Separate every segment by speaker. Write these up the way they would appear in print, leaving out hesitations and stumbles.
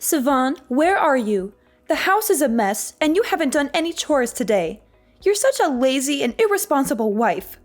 Speaker 1: Sivan, where are you? The house is a mess, and you haven't done any chores today. You're such a lazy and irresponsible wife.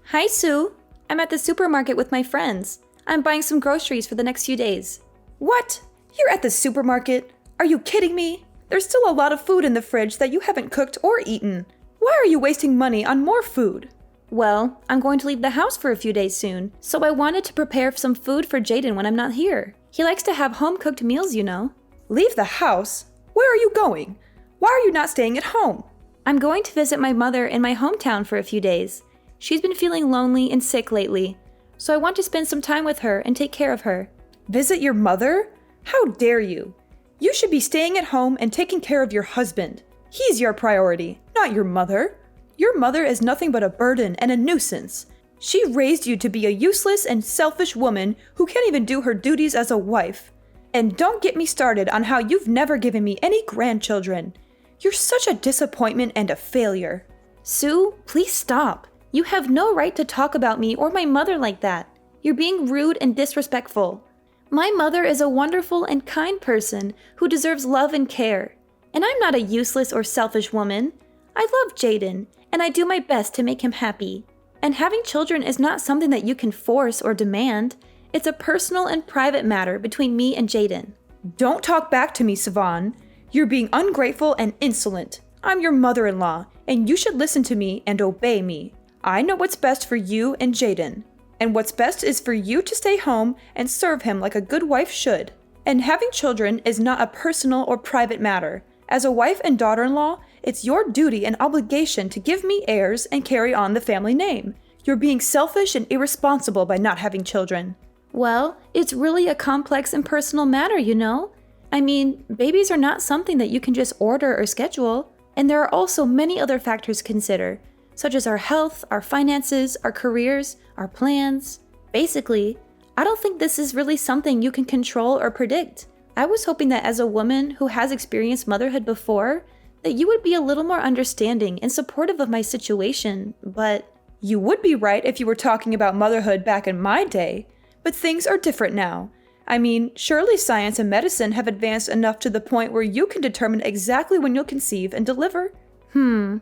Speaker 1: Hi, Sue. I'm at the supermarket with my friends. I'm buying some groceries for the next few days. What? You're at the supermarket? Are you kidding me? There's still a lot of food in the fridge that you haven't cooked or eaten. Why are you wasting money on more food? Well, I'm going to leave the house for a few days soon, so I wanted to prepare some food for Jaden when I'm not here. He likes to have home-cooked meals, you know. Leave the house? Where are you going? Why are you not staying at home? I'm going to visit my mother in my hometown for a few days. She's been feeling lonely and sick lately, so I want to spend some time with her and take care of her. Visit your mother? How dare you? You should be staying at home and taking care of your husband. He's your priority, not your mother. Your mother is nothing but a burden and a nuisance. She raised you to be a useless and selfish woman who can't even do her duties as a wife. And don't get me started on how you've never given me any grandchildren. You're such a disappointment and a failure. Sue, please stop. You have no right to talk about me or my mother like that. You're being rude and disrespectful. My mother is a wonderful and kind person who deserves love and care. And I'm not a useless or selfish woman. I love Jaden, and I do my best to make him happy. And having children is not something that you can force or demand. It's a personal and private matter between me and Jaden. Don't talk back to me, Sivan. You're being ungrateful and insolent. I'm your mother-in-law, and you should listen to me and obey me. I know what's best for you and Jaden. And what's best is for you to stay home and serve him like a good wife should. And having children is not a personal or private matter. As a wife and daughter-in-law, it's your duty and obligation to give me heirs and carry on the family name. You're being selfish and irresponsible by not having children. Well, it's really a complex and personal matter, you know? I mean, babies are not something that you can just order or schedule, and there are also many other factors to consider, such as our health, our finances, our careers, our plans. Basically, I don't think this is really something you can control or predict. I was hoping that as a woman who has experienced motherhood before, that you would be a little more understanding and supportive of my situation, but you would be right if you were talking about motherhood back in my day. But things are different now. I mean, surely science and medicine have advanced enough to the point where you can determine exactly when you'll conceive and deliver. To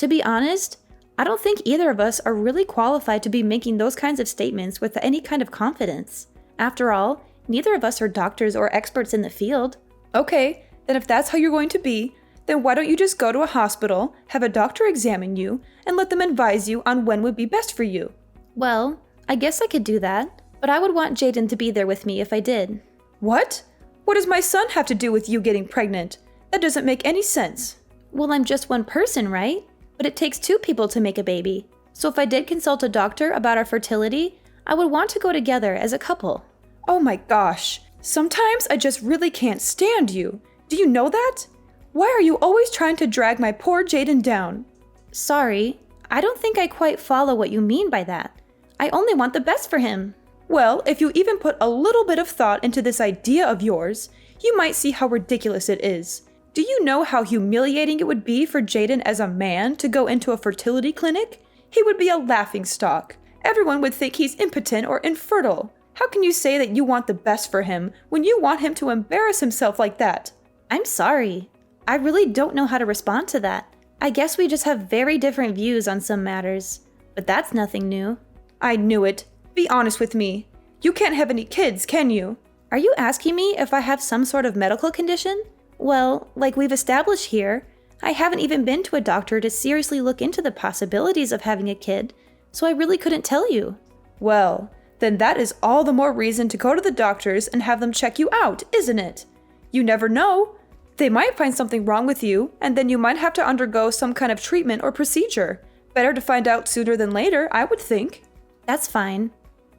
Speaker 1: be honest, I don't think either of us are really qualified to be making those kinds of statements with any kind of confidence. After all, neither of us are doctors or experts in the field. Okay, then if that's how you're going to be, then why don't you just go to a hospital, have a doctor examine you, and let them advise you on when would be best for you? Well, I guess I could do that, but I would want Jaden to be there with me if I did. What? What does my son have to do with you getting pregnant? That doesn't make any sense. Well, I'm just one person, right? But it takes two people to make a baby. So if I did consult a doctor about our fertility, I would want to go together as a couple. Oh my gosh. Sometimes I just really can't stand you. Do you know that? Why are you always trying to drag my poor Jaden down? Sorry, I don't think I quite follow what you mean by that. I only want the best for him. Well, if you even put a little bit of thought into this idea of yours, you might see how ridiculous it is. Do you know how humiliating it would be for Jaden as a man to go into a fertility clinic? He would be a laughingstock. Everyone would think he's impotent or infertile. How can you say that you want the best for him when you want him to embarrass himself like that? I'm sorry. I really don't know how to respond to that. I guess we just have very different views on some matters. But that's nothing new. I knew it. Be honest with me. You can't have any kids, can you? Are you asking me if I have some sort of medical condition? Well, like we've established here, I haven't even been to a doctor to seriously look into the possibilities of having a kid, so I really couldn't tell you. Well, then that is all the more reason to go to the doctors and have them check you out, isn't it? You never know. They might find something wrong with you, and then you might have to undergo some kind of treatment or procedure. Better to find out sooner than later, I would think. That's fine.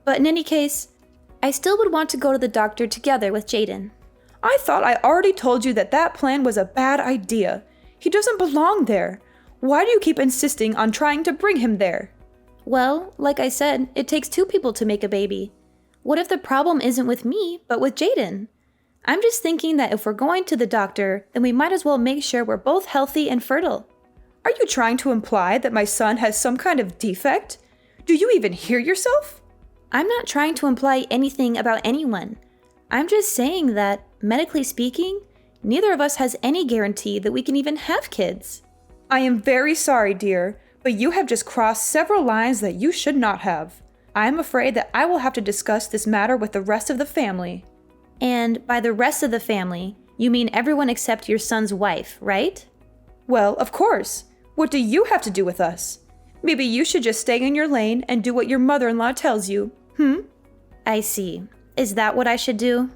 Speaker 1: But in any case, I still would want to go to the doctor together with Jaden. I thought I already told you that that plan was a bad idea. He doesn't belong there. Why do you keep insisting on trying to bring him there? Well, like I said, it takes two people to make a baby. What if the problem isn't with me, but with Jaden? I'm just thinking that if we're going to the doctor, then we might as well make sure we're both healthy and fertile. Are you trying to imply that my son has some kind of defect? Do you even hear yourself? I'm not trying to imply anything about anyone. I'm just saying that medically speaking, neither of us has any guarantee that we can even have kids.
Speaker 2: I am very sorry, dear, but you have just crossed several lines that you should not have. I am afraid that I will have to discuss this matter with the rest of the family.
Speaker 1: And by the rest of the family, you mean everyone except your son's wife, right?
Speaker 2: Well, of course. What do you have to do with us? Maybe you should just stay in your lane and do what your mother-in-law tells you.
Speaker 1: I see. Is that what I should do?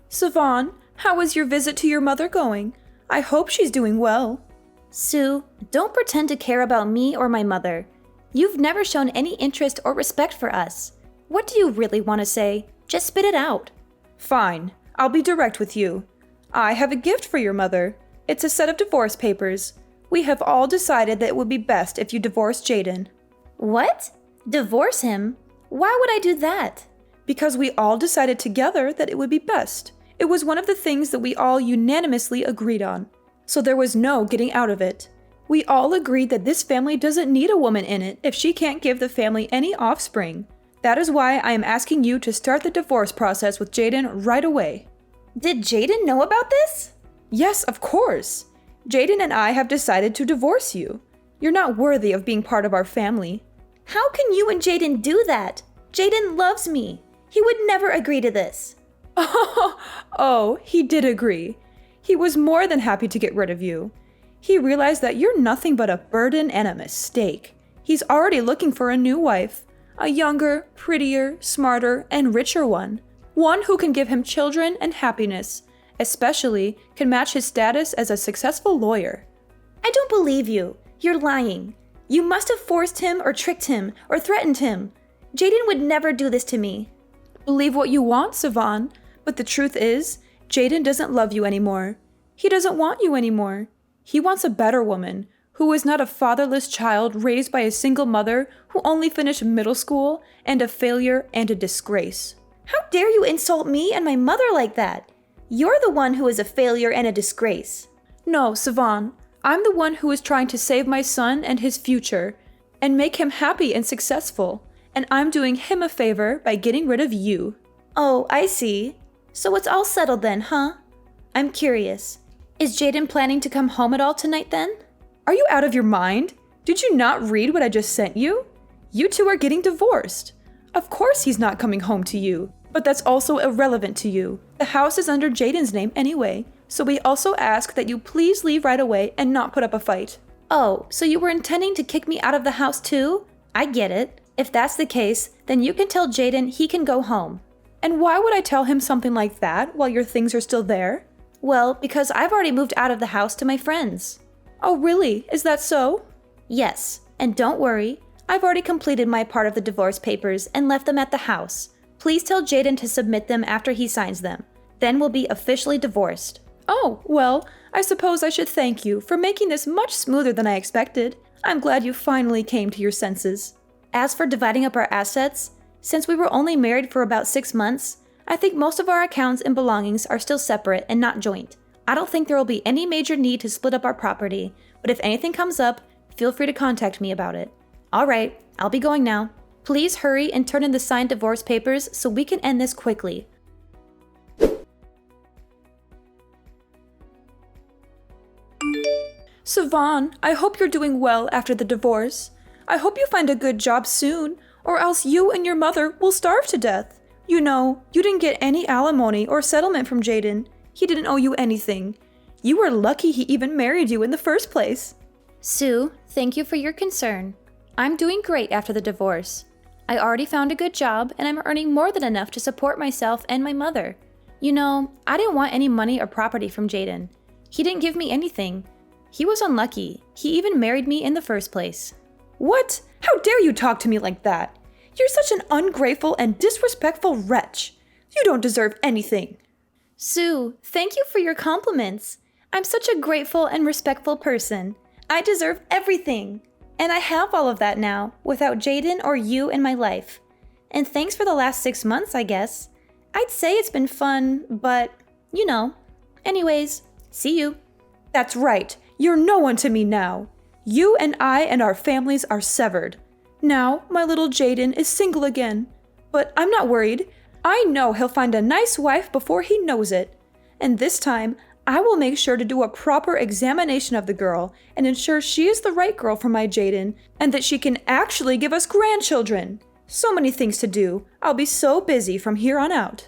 Speaker 2: Savon, how is your visit to your mother going? I hope she's doing well.
Speaker 1: Sue, don't pretend to care about me or my mother. You've never shown any interest or respect for us. What do you really want to say? Just spit it out.
Speaker 2: Fine, I'll be direct with you. I have a gift for your mother. It's a set of divorce papers. We have all decided that it would be best if you divorced Jaden.
Speaker 1: What? Divorce him? Why would I do that?
Speaker 2: Because we all decided together that it would be best. It was one of the things that we all unanimously agreed on. So there was no getting out of it. We all agreed that this family doesn't need a woman in it if she can't give the family any offspring. That is why I am asking you to start the divorce process with Jaden right away.
Speaker 1: Did Jaden know about this?
Speaker 2: Yes, of course. Jaden and I have decided to divorce you. You're not worthy of being part of our family.
Speaker 1: How can you and Jaden do that? Jaden loves me. He would never agree to this.
Speaker 2: Oh, he did agree. He was more than happy to get rid of you. He realized that you're nothing but a burden and a mistake. He's already looking for a new wife, a younger, prettier, smarter, and richer one. One who can give him children and happiness, especially can match his status as a successful lawyer.
Speaker 1: I don't believe you. You're lying. You must have forced him or tricked him or threatened him. Jaden would never do this to me.
Speaker 2: Believe what you want, Savon, but the truth is, Jaden doesn't love you anymore. He doesn't want you anymore. He wants a better woman, who is not a fatherless child raised by a single mother who only finished middle school and a failure and a disgrace.
Speaker 1: How dare you insult me and my mother like that? You're the one who is a failure and a disgrace.
Speaker 2: No, Savon, I'm the one who is trying to save my son and his future and make him happy and successful, and I'm doing him a favor by getting rid of you.
Speaker 1: Oh, I see. So it's all settled then, huh? I'm curious. Is Jaden planning to come home at all tonight then?
Speaker 2: Are you out of your mind? Did you not read what I just sent you? You two are getting divorced. Of course he's not coming home to you, but that's also irrelevant to you. The house is under Jaden's name anyway, so we also ask that you please leave right away and not put up a fight.
Speaker 1: Oh, so you were intending to kick me out of the house too? I get it. If that's the case, then you can tell Jaden he can go home.
Speaker 2: And why would I tell him something like that while your things are still there?
Speaker 1: Well, because I've already moved out of the house to my friends.
Speaker 2: Oh, really? Is that so?
Speaker 1: Yes, and don't worry. I've already completed my part of the divorce papers and left them at the house. Please tell Jaden to submit them after he signs them. Then we'll be officially divorced.
Speaker 2: Oh, well, I suppose I should thank you for making this much smoother than I expected. I'm glad you finally came to your senses.
Speaker 1: As for dividing up our assets, since we were only married for about 6 months, I think most of our accounts and belongings are still separate and not joint. I don't think there will be any major need to split up our property, but if anything comes up, feel free to contact me about it. All right, I'll be going now. Please hurry and turn in the signed divorce papers so we can end this quickly.
Speaker 2: Savon, I hope you're doing well after the divorce. I hope you find a good job soon, or else you and your mother will starve to death. You know, you didn't get any alimony or settlement from Jaden. He didn't owe you anything. You were lucky he even married you in the first place.
Speaker 1: Sue, thank you for your concern. I'm doing great after the divorce. I already found a good job and I'm earning more than enough to support myself and my mother. You know, I didn't want any money or property from Jaden. He didn't give me anything. He was unlucky. He even married me in the first place.
Speaker 2: What? How dare you talk to me like that? You're such an ungrateful and disrespectful wretch. You don't deserve anything.
Speaker 1: Sue, thank you for your compliments. I'm such a grateful and respectful person. I deserve everything. And I have all of that now, without Jaden or you in my life. And thanks for the last 6 months, I guess. I'd say it's been fun, but, you know. Anyways, see you.
Speaker 2: That's right. You're no one to me now. You and I and our families are severed. Now, my little Jaden is single again. But I'm not worried. I know he'll find a nice wife before he knows it. And this time, I will make sure to do a proper examination of the girl and ensure she is the right girl for my Jaden and that she can actually give us grandchildren. So many things to do. I'll be so busy from here on out.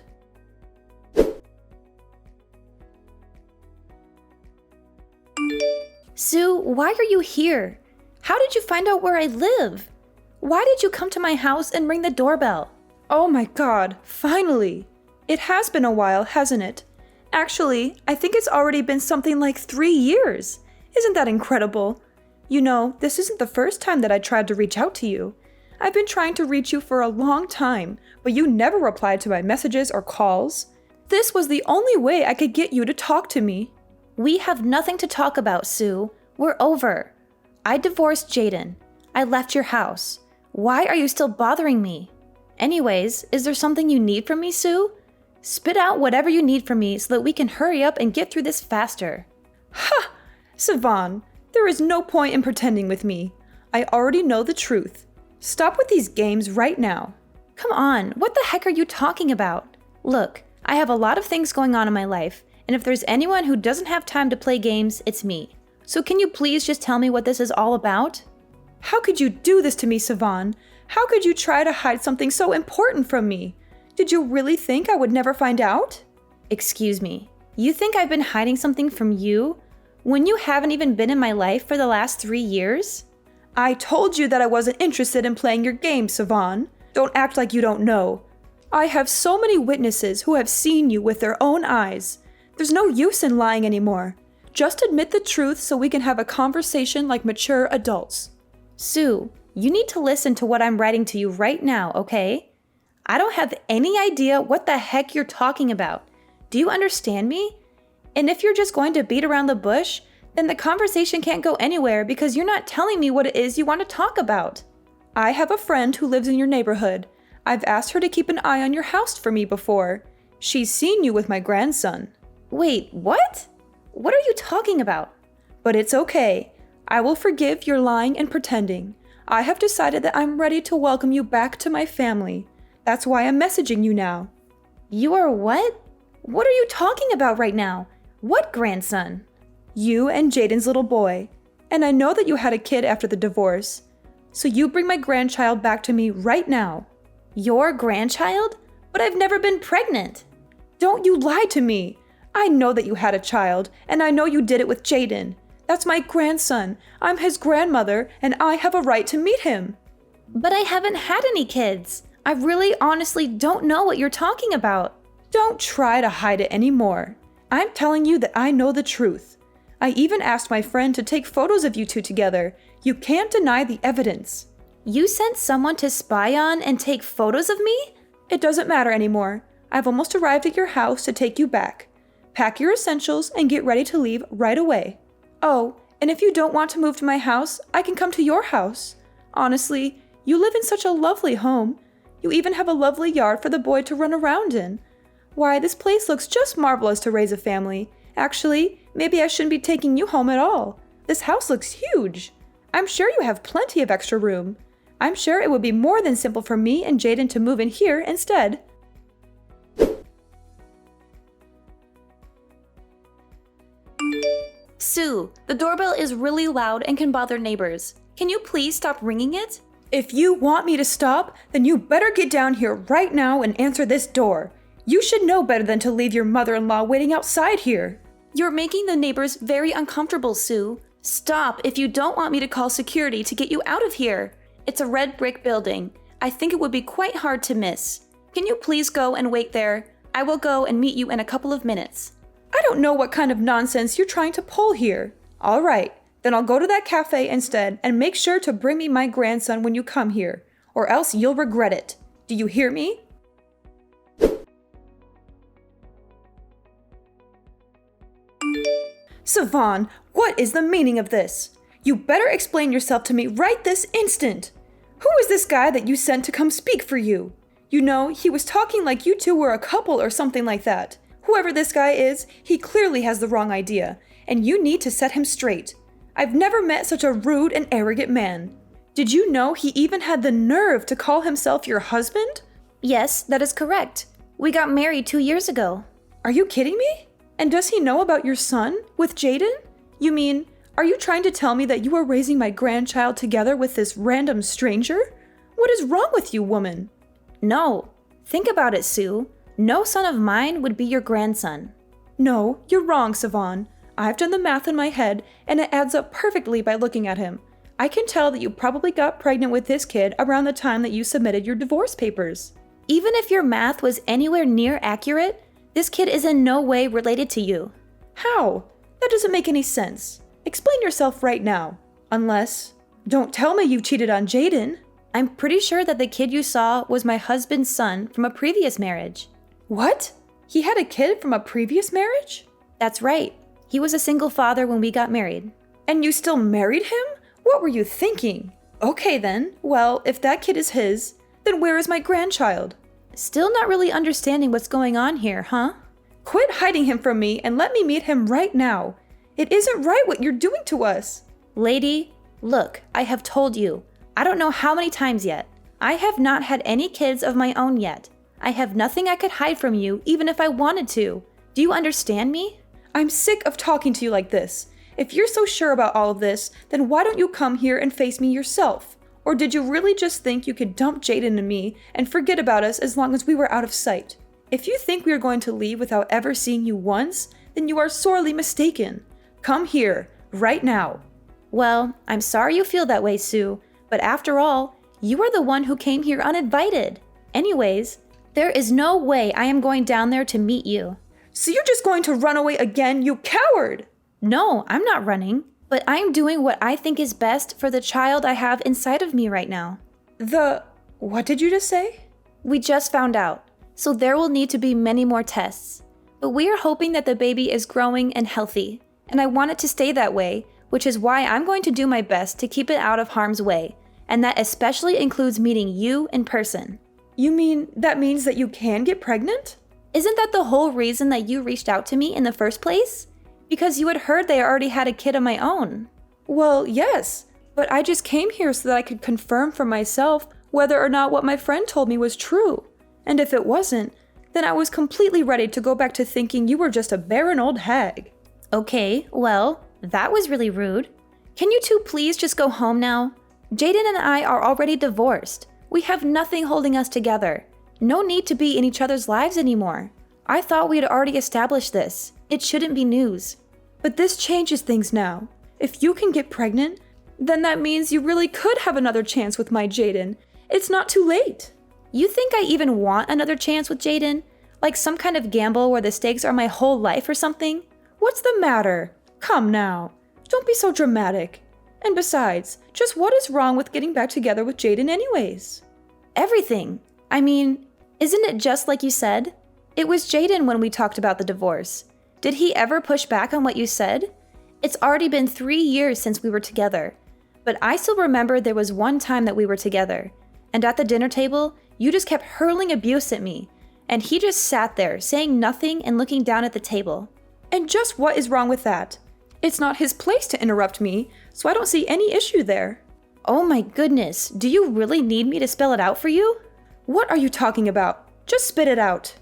Speaker 1: Sue, why are you here? How did you find out where I live? Why did you come to my house and ring the doorbell?
Speaker 2: Oh my God, finally! It has been a while, hasn't it? Actually, I think it's already been something like 3 years. Isn't that incredible? You know, this isn't the first time that I tried to reach out to you. I've been trying to reach you for a long time, but you never replied to my messages or calls. This was the only way I could get you to talk to me.
Speaker 1: We have nothing to talk about, Sue. We're over. I divorced Jaden. I left your house. Why are you still bothering me? Anyways, is there something you need from me, Sue? Spit out whatever you need from me so that we can hurry up and get through this faster.
Speaker 2: Ha! Savan, there is no point in pretending with me. I already know the truth. Stop with these games right now.
Speaker 1: Come on, what the heck are you talking about? Look, I have a lot of things going on in my life, and if there's anyone who doesn't have time to play games, it's me. So can you please just tell me what this is all about?
Speaker 2: How could you do this to me, Savan? How could you try to hide something so important from me? Did you really think I would never find out?
Speaker 1: Excuse me, you think I've been hiding something from you when you haven't even been in my life for the last 3 years?
Speaker 2: I told you that I wasn't interested in playing your game, Savan. Don't act like you don't know. I have so many witnesses who have seen you with their own eyes. There's no use in lying anymore. Just admit the truth so we can have a conversation like mature adults.
Speaker 1: Sue, you need to listen to what I'm writing to you right now, okay? I don't have any idea what the heck you're talking about. Do you understand me? And if you're just going to beat around the bush, then the conversation can't go anywhere because you're not telling me what it is you want to talk about.
Speaker 2: I have a friend who lives in your neighborhood. I've asked her to keep an eye on your house for me before. She's seen you with my grandson.
Speaker 1: Wait, what? What are you talking about?
Speaker 2: But it's okay. I will forgive your lying and pretending. I have decided that I'm ready to welcome you back to my family. That's why I'm messaging you now.
Speaker 1: You are what? What are you talking about right now? What grandson?
Speaker 2: You and Jaden's little boy. And I know that you had a kid after the divorce. So you bring my grandchild back to me right now.
Speaker 1: Your grandchild? But I've never been pregnant.
Speaker 2: Don't you lie to me. I know that you had a child, and I know you did it with Jaden. That's my grandson. I'm his grandmother, and I have a right to meet him.
Speaker 1: But I haven't had any kids. I really honestly don't know what you're talking about.
Speaker 2: Don't try to hide it anymore. I'm telling you that I know the truth. I even asked my friend to take photos of you two together. You can't deny the evidence.
Speaker 1: You sent someone to spy on and take photos of me?
Speaker 2: It doesn't matter anymore. I've almost arrived at your house to take you back. Pack your essentials and get ready to leave right away. Oh, and if you don't want to move to my house, I can come to your house. Honestly, you live in such a lovely home. You even have a lovely yard for the boy to run around in. Why, this place looks just marvelous to raise a family. Actually, maybe I shouldn't be taking you home at all. This house looks huge. I'm sure you have plenty of extra room. I'm sure it would be more than simple for me and Jaden to move in here instead.
Speaker 1: Sue, the doorbell is really loud and can bother neighbors. Can you please stop ringing it?
Speaker 2: If you want me to stop, then you better get down here right now and answer this door. You should know better than to leave your mother-in-law waiting outside here.
Speaker 1: You're making the neighbors very uncomfortable, Sue. Stop if you don't want me to call security to get you out of here. It's a red brick building. I think it would be quite hard to miss. Can you please go and wait there? I will go and meet you in a couple of minutes.
Speaker 2: I don't know what kind of nonsense you're trying to pull here. All right, then I'll go to that cafe instead and make sure to bring me my grandson when you come here, or else you'll regret it. Do you hear me? Savan, what is the meaning of this? You better explain yourself to me right this instant. Who is this guy that you sent to come speak for you? You know, he was talking like you two were a couple or something like that. Whoever this guy is, he clearly has the wrong idea, and you need to set him straight. I've never met such a rude and arrogant man. Did you know he even had the nerve to call himself your husband?
Speaker 1: Yes, that is correct. We got married 2 years ago.
Speaker 2: Are you kidding me? And does he know about your son with Jaden? You mean, are you trying to tell me that you are raising my grandchild together with this random stranger? What is wrong with you, woman?
Speaker 1: No. Think about it, Sue. No son of mine would be your grandson.
Speaker 2: No, you're wrong, Savon. I've done the math in my head, and it adds up perfectly by looking at him. I can tell that you probably got pregnant with this kid around the time that you submitted your divorce papers.
Speaker 1: Even if your math was anywhere near accurate, this kid is in no way related to you.
Speaker 2: How? That doesn't make any sense. Explain yourself right now. Unless, don't tell me you cheated on Jaden.
Speaker 1: I'm pretty sure that the kid you saw was my husband's son from a previous marriage.
Speaker 2: What? He had a kid from a previous marriage?
Speaker 1: That's right. He was a single father when we got married.
Speaker 2: And you still married him? What were you thinking? Okay then, well, if that kid is his, then where is my grandchild?
Speaker 1: Still not really understanding what's going on here, huh?
Speaker 2: Quit hiding him from me and let me meet him right now. It isn't right what you're doing to us.
Speaker 1: Lady, look, I have told you. I don't know how many times yet. I have not had any kids of my own yet. I have nothing I could hide from you, even if I wanted to. Do you understand me?
Speaker 2: I'm sick of talking to you like this. If you're so sure about all of this, then why don't you come here and face me yourself? Or did you really just think you could dump Jaden and me and forget about us as long as we were out of sight? If you think we are going to leave without ever seeing you once, then you are sorely mistaken. Come here, right now.
Speaker 1: Well, I'm sorry you feel that way, Sue, but after all, you are the one who came here uninvited. Anyways, there is no way I am going down there to meet you.
Speaker 2: So you're just going to run away again, you coward!
Speaker 1: No, I'm not running, but I'm doing what I think is best for the child I have inside of me right now.
Speaker 2: What did you just say?
Speaker 1: We just found out, so there will need to be many more tests. But we are hoping that the baby is growing and healthy, and I want it to stay that way, which is why I'm going to do my best to keep it out of harm's way, and that especially includes meeting you in person.
Speaker 2: You mean that means that you can get pregnant?
Speaker 1: Isn't that the whole reason that you reached out to me in the first place? Because you had heard they already had a kid of my own.
Speaker 2: Well, yes, but I just came here so that I could confirm for myself whether or not what my friend told me was true. And if it wasn't, then I was completely ready to go back to thinking you were just a barren old hag.
Speaker 1: Okay, well, that was really rude. Can you two please just go home now? Jaden and I are already divorced. We have nothing holding us together. No need to be in each other's lives anymore. I thought we had already established this. It shouldn't be news.
Speaker 2: But this changes things now. If you can get pregnant, then that means you really could have another chance with my Jaden. It's not too late.
Speaker 1: You think I even want another chance with Jaden? Like some kind of gamble where the stakes are my whole life or something?
Speaker 2: What's the matter? Come now. Don't be so dramatic. And besides, just what is wrong with getting back together with Jaden anyways?
Speaker 1: Everything. I mean, isn't it just like you said? It was Jaden when we talked about the divorce. Did he ever push back on what you said? It's already been 3 years since we were together. But I still remember there was one time that we were together. And at the dinner table, you just kept hurling abuse at me. And he just sat there, saying nothing and looking down at the table.
Speaker 2: And just what is wrong with that? It's not his place to interrupt me, so I don't see any issue there.
Speaker 1: Oh my goodness, do you really need me to spell it out for you?
Speaker 2: What are you talking about? Just spit it out.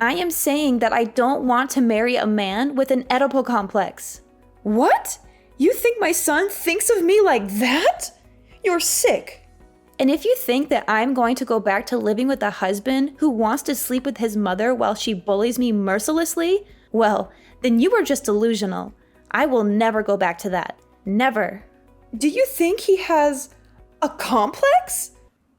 Speaker 1: I am saying that I don't want to marry a man with an Oedipal complex.
Speaker 2: What? You think my son thinks of me like that? You're sick.
Speaker 1: And if you think that I'm going to go back to living with a husband who wants to sleep with his mother while she bullies me mercilessly, well, then you are just delusional. I will never go back to that. Never.
Speaker 2: Do you think he has a complex?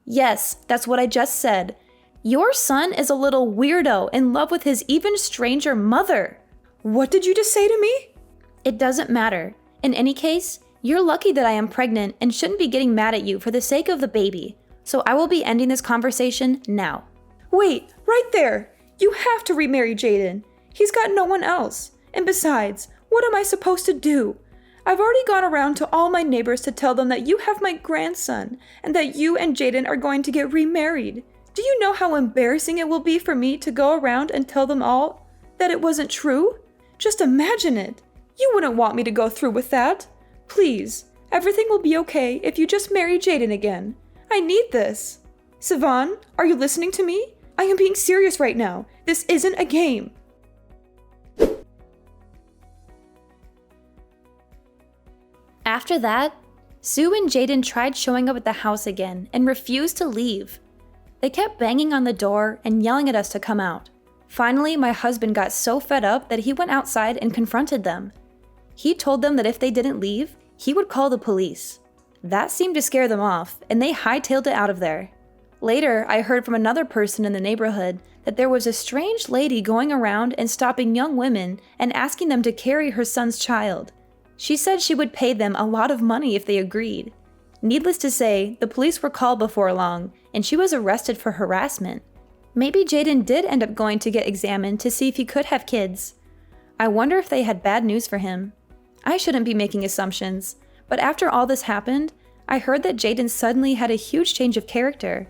Speaker 1: Yes, that's what I just said. Your son is a little weirdo in love with his even stranger mother.
Speaker 2: What did you just say to me?
Speaker 1: It doesn't matter. In any case, you're lucky that I am pregnant and shouldn't be getting mad at you for the sake of the baby. So I will be ending this conversation now.
Speaker 2: Wait, right there. You have to remarry Jaden. He's got no one else. And besides, what am I supposed to do? I've already gone around to all my neighbors to tell them that you have my grandson and that you and Jaden are going to get remarried. Do you know how embarrassing it will be for me to go around and tell them all that it wasn't true? Just imagine it. You wouldn't want me to go through with that. Please, Everything will be okay if you just marry Jaden again. I need this. Sivan, are you listening to me? I am being serious right now. This isn't a game.
Speaker 1: After that, Sue and Jaden tried showing up at the house again and refused to leave. They kept banging on the door and yelling at us to come out. Finally, my husband got so fed up that he went outside and confronted them. He told them that if they didn't leave, he would call the police. That seemed to scare them off, and they hightailed it out of there. Later, I heard from another person in the neighborhood that there was a strange lady going around and stopping young women and asking them to carry her son's child. She said she would pay them a lot of money if they agreed. Needless to say, the police were called before long, and she was arrested for harassment. Maybe Jaden did end up going to get examined to see if he could have kids. I wonder if they had bad news for him. I shouldn't be making assumptions, but after all this happened, I heard that Jaden suddenly had a huge change of character.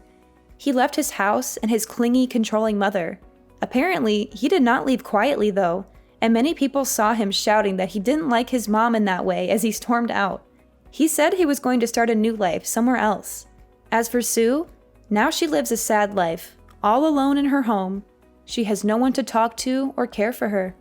Speaker 1: He left his house and his clingy, controlling mother. Apparently, he did not leave quietly though, and many people saw him shouting that he didn't like his mom in that way as he stormed out. He said he was going to start a new life somewhere else. As for Sue, now she lives a sad life, all alone in her home. She has no one to talk to or care for her.